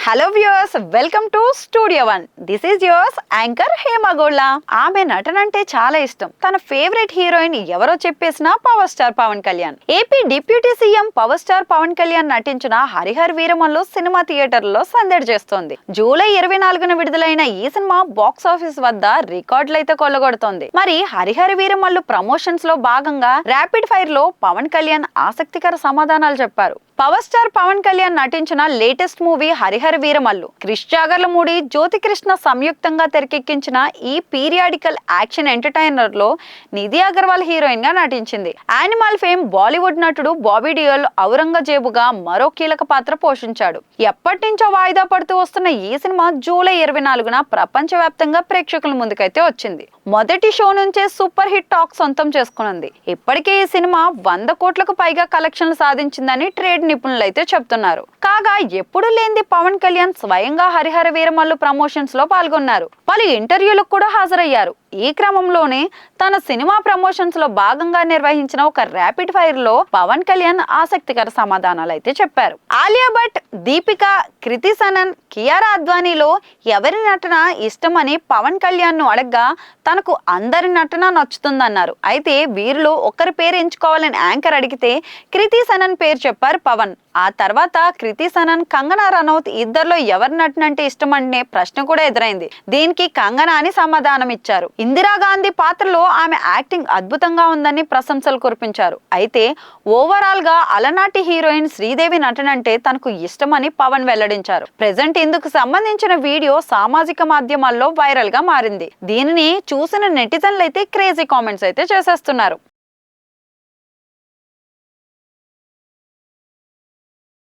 Hello viewers, welcome to Studio One. This is yours anchor Hemagolla. ఆమె నటన అంటే చాలా ఇష్టం. తన ఫేవరెట్ హీరోయిన్ ఎవరో చెప్పేసిన power star Pawan Kalyan. AP deputy CM power star Pawan Kalyan నటించిన హరిహర వీరమల్లు సినిమా థియేటర్లో సందడి చేస్తోంది. జూలై 24న విడుదలైన ఈ సినిమా బాక్స్ ఆఫీస్ వద్ద రికార్డులైతే కొల్లగొడుతోంది. మరి హరిహర వీరమల్లు ప్రమోషన్స్ లో భాగంగా ర్యాపిడ్ ఫైర్ లో పవన్ కళ్యాణ్ ఆసక్తికర సమాధానాలు చెప్పారు. పవర్ స్టార్ పవన్ కళ్యాణ్ నటించిన లేటెస్ట్ మూవీ హరిహర వీరమల్లు. క్రిష్ జాగర్లమూడి, జ్యోతి కృష్ణ సంయుక్తంగా తెరకెక్కించిన ఈ పీరియాడికల్ యాక్షన్ ఎంటర్టైనర్ లో నిధి అగర్వాల్ హీరోయిన్ గా నటించింది. యానిమల్ ఫేమ్ బాలీవుడ్ నటుడు బాబీ డియోల్ ఔరంగజేబుగా మరో కీలక పాత్ర పోషించాడు. ఎప్పటి నుంచో వాయిదా పడుతూ వస్తున్న ఈ సినిమా జూలై 24న ప్రపంచవ్యాప్తంగా ప్రేక్షకుల ముందుకైతే వచ్చింది. మొదటి షో నుంచే సూపర్ హిట్ టాక్ సొంతం చేసుకున్నది. ఇప్పటికే ఈ సినిమా 100 కోట్లకు పైగా కలెక్షన్లు సాధించిందని ట్రేడ్ నిపుణులైతే చెప్తున్నారు. కాగా ఎప్పుడు లేనిది పవన్ కళ్యాణ్ స్వయంగా హరిహర వీరమల్లు ప్రమోషన్స్ లో పాల్గొన్నారు. పలు ఇంటర్వ్యూలకు కూడా హాజరయ్యారు. ఈ క్రమంలోనే తన సినిమా ప్రమోషన్స్ లో భాగంగా నిర్వహించిన ఒక ర్యాపిడ్ ఫైర్ లో పవన్ కళ్యాణ్ ఆసక్తికర సమాధానాలు అయితే చెప్పారు. ఆలియా భట్, దీపిక, కృతి సనన్, కియారా అద్వానీలో ఎవరి నటన ఇష్టమని పవన్ కళ్యాణ్ ను అడగ్గా తనకు అందరి నటన నచ్చుతుందన్నారు. అయితే వీరిలో ఒకరి పేరు ఎంచుకోవాలని యాంకర్ అడిగితే కృతి సనన్ పేరు చెప్పారు పవన్. ఆ తర్వాత కృతి సనన్, కంగనా రనౌత్ ఇద్దరిలో ఎవరి నటన అంటే ఇష్టం అనే ప్రశ్న కూడా ఎదురైంది. దీనికి కంగనా అని సమాధానం ఇచ్చారు. ఇందిరాగాంధీ పాత్రలో ఆమె యాక్టింగ్ అద్భుతంగా ఉందని ప్రశంసలు కురిపించారు. అయితే ఓవరాల్ గా అలనాటి హీరోయిన్ శ్రీదేవి నటన అంటే తనకు ఇష్టమని పవన్ వెల్లడించారు. ప్రెజెంట్ ఇందుకు సంబంధించిన వీడియో సామాజిక మాధ్యమాల్లో వైరల్ గా మారింది. దీనిని చూసిన నెటిజన్లు అయితే క్రేజీ కామెంట్స్ అయితే చేసేస్తున్నారు.